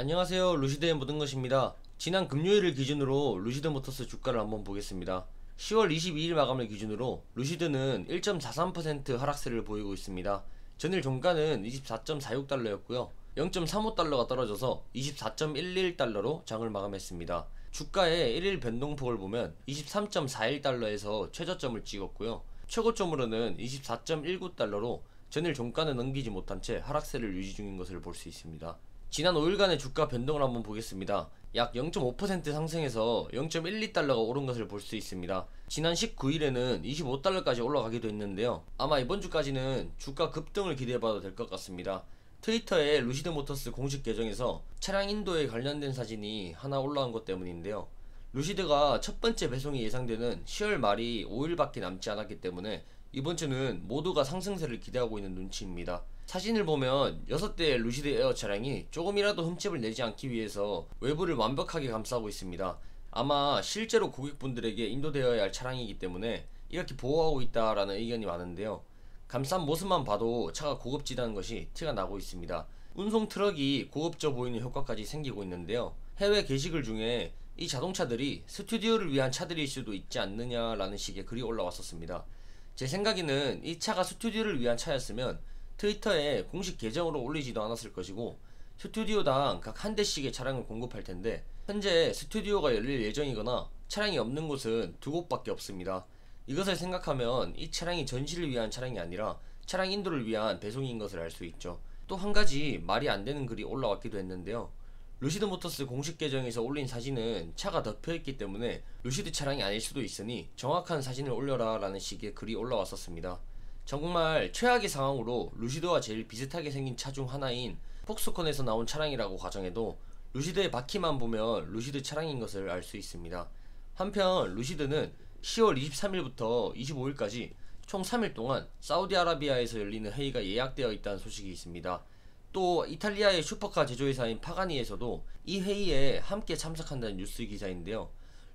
안녕하세요. 루시드의 모든 것입니다. 지난 금요일을 기준으로 루시드모터스 주가를 한번 보겠습니다. 10월 22일 마감을 기준으로 루시드는 1.43% 하락세를 보이고 있습니다. 전일 종가는 24.46달러였고요. 0.35달러가 떨어져서 24.11달러로 장을 마감했습니다. 주가의 1일 변동폭을 보면 23.41달러에서 최저점을 찍었고요. 최고점으로는 24.19달러로 전일 종가는 넘기지 못한 채 하락세를 유지 중인 것을 볼 수 있습니다. 지난 5일간의 주가 변동을 한번 보겠습니다. 약 0.5% 상승해서 0.12달러가 오른 것을 볼 수 있습니다. 지난 19일에는 25달러까지 올라가기도 했는데요. 아마 이번 주까지는 주가 급등을 기대해봐도 될 것 같습니다. 트위터에 루시드모터스 공식 계정에서 차량 인도에 관련된 사진이 하나 올라온 것 때문인데요. 루시드가 첫 번째 배송이 예상되는 10월 말이 5일밖에 남지 않았기 때문에 이번 주는 모두가 상승세를 기대하고 있는 눈치입니다. 사진을 보면 6대의 루시드 에어 차량이 조금이라도 흠집을 내지 않기 위해서 외부를 완벽하게 감싸고 있습니다. 아마 실제로 고객분들에게 인도되어야 할 차량이기 때문에 이렇게 보호하고 있다라는 의견이 많은데요. 감싼 모습만 봐도 차가 고급지다는 것이 티가 나고 있습니다. 운송 트럭이 고급져 보이는 효과까지 생기고 있는데요. 해외 게시글 중에 이 자동차들이 스튜디오를 위한 차들일 수도 있지 않느냐라는 식의 글이 올라왔었습니다. 제 생각에는 이 차가 스튜디오를 위한 차였으면 트위터에 공식 계정으로 올리지도 않았을 것이고 스튜디오당 각 한 대씩의 차량을 공급할 텐데 현재 스튜디오가 열릴 예정이거나 차량이 없는 곳은 두 곳밖에 없습니다. 이것을 생각하면 이 차량이 전시를 위한 차량이 아니라 차량 인도를 위한 배송인 것을 알 수 있죠. 또 한 가지 말이 안 되는 글이 올라왔기도 했는데요. 루시드모터스 공식 계정에서 올린 사진은 차가 덮여있기 때문에 루시드 차량이 아닐 수도 있으니 정확한 사진을 올려라 라는 식의 글이 올라왔었습니다. 정말 최악의 상황으로 루시드와 제일 비슷하게 생긴 차 중 하나인 폭스콘에서 나온 차량이라고 가정해도 루시드의 바퀴만 보면 루시드 차량인 것을 알 수 있습니다. 한편 루시드는 10월 23일부터 25일까지 총 3일 동안 사우디아라비아에서 열리는 회의가 예약되어 있다는 소식이 있습니다. 또 이탈리아의 슈퍼카 제조회사인 파가니에서도 이 회의에 함께 참석한다는 뉴스 기사인데요.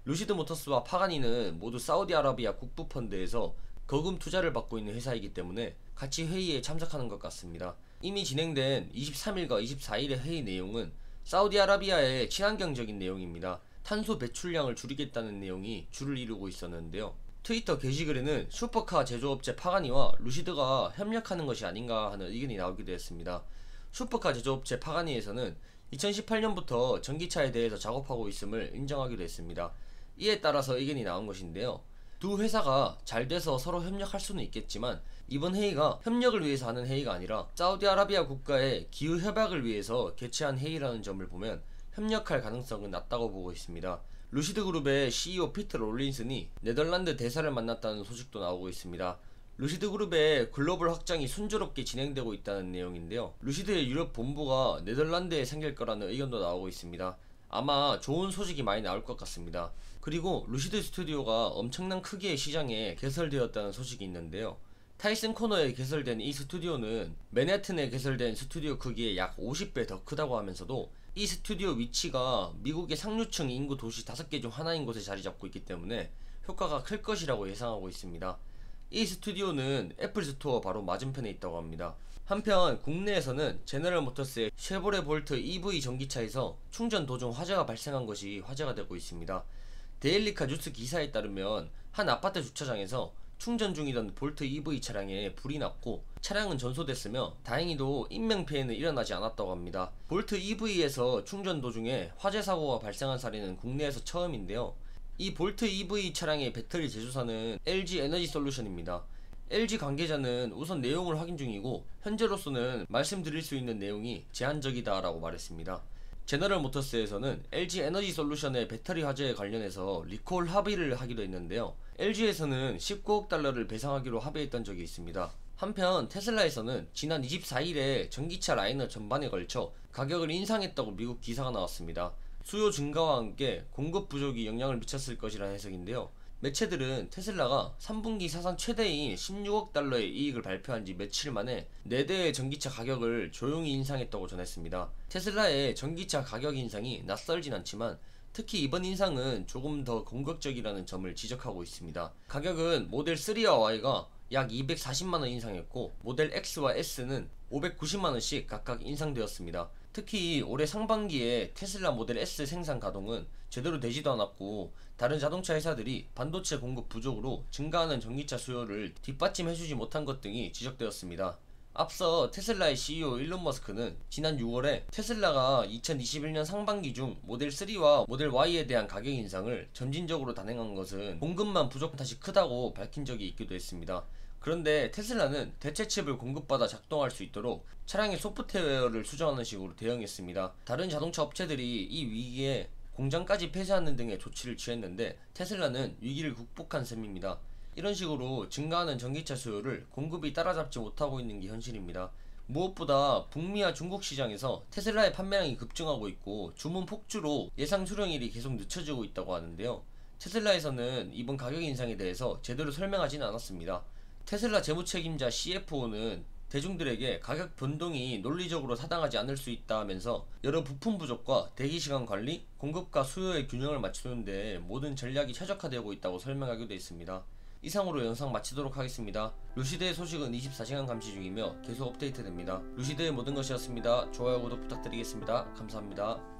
루시드 모터스와 파가니는 모두 사우디아라비아 국부펀드에서 거금 투자를 받고 있는 회사이기 때문에 같이 회의에 참석하는 것 같습니다. 이미 진행된 23일과 24일의 회의 내용은 사우디아라비아의 친환경적인 내용입니다. 탄소 배출량을 줄이겠다는 내용이 줄을 이루고 있었는데요. 트위터 게시글에는 슈퍼카 제조업체 파가니와 루시드가 협력하는 것이 아닌가 하는 의견이 나오기도 했습니다. 슈퍼카 제조업체 파가니에서는 2018년부터 전기차에 대해서 작업하고 있음을 인정하기도 했습니다. 이에 따라서 의견이 나온 것인데요. 두 회사가 잘 돼서 서로 협력할 수는 있겠지만 이번 회의가 협력을 위해서 하는 회의가 아니라 사우디아라비아 국가의 기후 협약을 위해서 개최한 회의라는 점을 보면 협력할 가능성은 낮다고 보고 있습니다. 루시드 그룹의 CEO 피터 롤린슨이 네덜란드 대사를 만났다는 소식도 나오고 있습니다. 루시드 그룹의 글로벌 확장이 순조롭게 진행되고 있다는 내용인데요. 루시드의 유럽 본부가 네덜란드에 생길 거라는 의견도 나오고 있습니다. 아마 좋은 소식이 많이 나올 것 같습니다. 그리고 루시드 스튜디오가 엄청난 크기의 시장에 개설되었다는 소식이 있는데요. 타이슨 코너에 개설된 이 스튜디오는 맨해튼에 개설된 스튜디오 크기의 약 50배 더 크다고 하면서도 이 스튜디오 위치가 미국의 상류층 인구 도시 5개 중 하나인 곳에 자리 잡고 있기 때문에 효과가 클 것이라고 예상하고 있습니다. 이 스튜디오는 애플 스토어 바로 맞은편에 있다고 합니다. 한편 국내에서는 제너럴 모터스의 쉐보레 볼트 EV 전기차에서 충전 도중 화재가 발생한 것이 화제가 되고 있습니다. 데일리카 뉴스 기사에 따르면 한 아파트 주차장에서 충전 중이던 볼트 EV 차량에 불이 났고 차량은 전소됐으며 다행히도 인명피해는 일어나지 않았다고 합니다. 볼트 EV에서 충전 도중에 화재 사고가 발생한 사례는 국내에서 처음인데요. 이 볼트 EV 차량의 배터리 제조사는 LG 에너지 솔루션입니다. LG 관계자는 우선 내용을 확인 중이고 현재로서는 말씀드릴 수 있는 내용이 제한적이다 라고 말했습니다. 제너럴 모터스에서는 LG 에너지 솔루션의 배터리 화재에 관련해서 리콜 합의를 하기도 했는데요. LG에서는 19억 달러를 배상하기로 합의했던 적이 있습니다. 한편 테슬라에서는 지난 24일에 전기차 라인업 전반에 걸쳐 가격을 인상했다고 미국 기사가 나왔습니다. 수요 증가와 함께 공급 부족이 영향을 미쳤을 것이라는 해석인데요. 매체들은 테슬라가 3분기 사상 최대인 16억 달러의 이익을 발표한 지 며칠 만에 4대의 전기차 가격을 조용히 인상했다고 전했습니다. 테슬라의 전기차 가격 인상이 낯설진 않지만 특히 이번 인상은 조금 더 공격적이라는 점을 지적하고 있습니다. 가격은 모델 3와 Y가 약 240만원 인상했고, 모델 X와 S는 590만원씩 각각 인상되었습니다. 특히 올해 상반기에 테슬라 모델 S 생산 가동은 제대로 되지도 않았고, 다른 자동차 회사들이 반도체 공급 부족으로 증가하는 전기차 수요를 뒷받침해주지 못한 것 등이 지적되었습니다. 앞서 테슬라의 CEO 일론 머스크는 지난 6월에 테슬라가 2021년 상반기 중 모델 3와 모델 Y에 대한 가격 인상을 점진적으로 단행한 것은 공급만 부족 탓이 크다고 밝힌 적이 있기도 했습니다. 그런데 테슬라는 대체 칩을 공급받아 작동할 수 있도록 차량의 소프트웨어를 수정하는 식으로 대응했습니다. 다른 자동차 업체들이 이 위기에 공장까지 폐쇄하는 등의 조치를 취했는데 테슬라는 위기를 극복한 셈입니다. 이런 식으로 증가하는 전기차 수요를 공급이 따라잡지 못하고 있는 게 현실입니다. 무엇보다 북미와 중국 시장에서 테슬라의 판매량이 급증하고 있고, 주문 폭주로 예상 수령일이 계속 늦춰지고 있다고 하는데요. 테슬라에서는 이번 가격 인상에 대해서 제대로 설명하지는 않았습니다. 테슬라 재무책임자 CFO는 대중들에게 가격 변동이 논리적으로 타당하지 않을 수 있다 하면서 여러 부품 부족과 대기시간 관리, 공급과 수요의 균형을 맞추는데 모든 전략이 최적화되고 있다고 설명하기도 했습니다. 이상으로 영상 마치도록 하겠습니다. 루시드의 소식은 24시간 감시 중이며 계속 업데이트됩니다. 루시드의 모든 것이었습니다. 좋아요, 구독 부탁드리겠습니다. 감사합니다.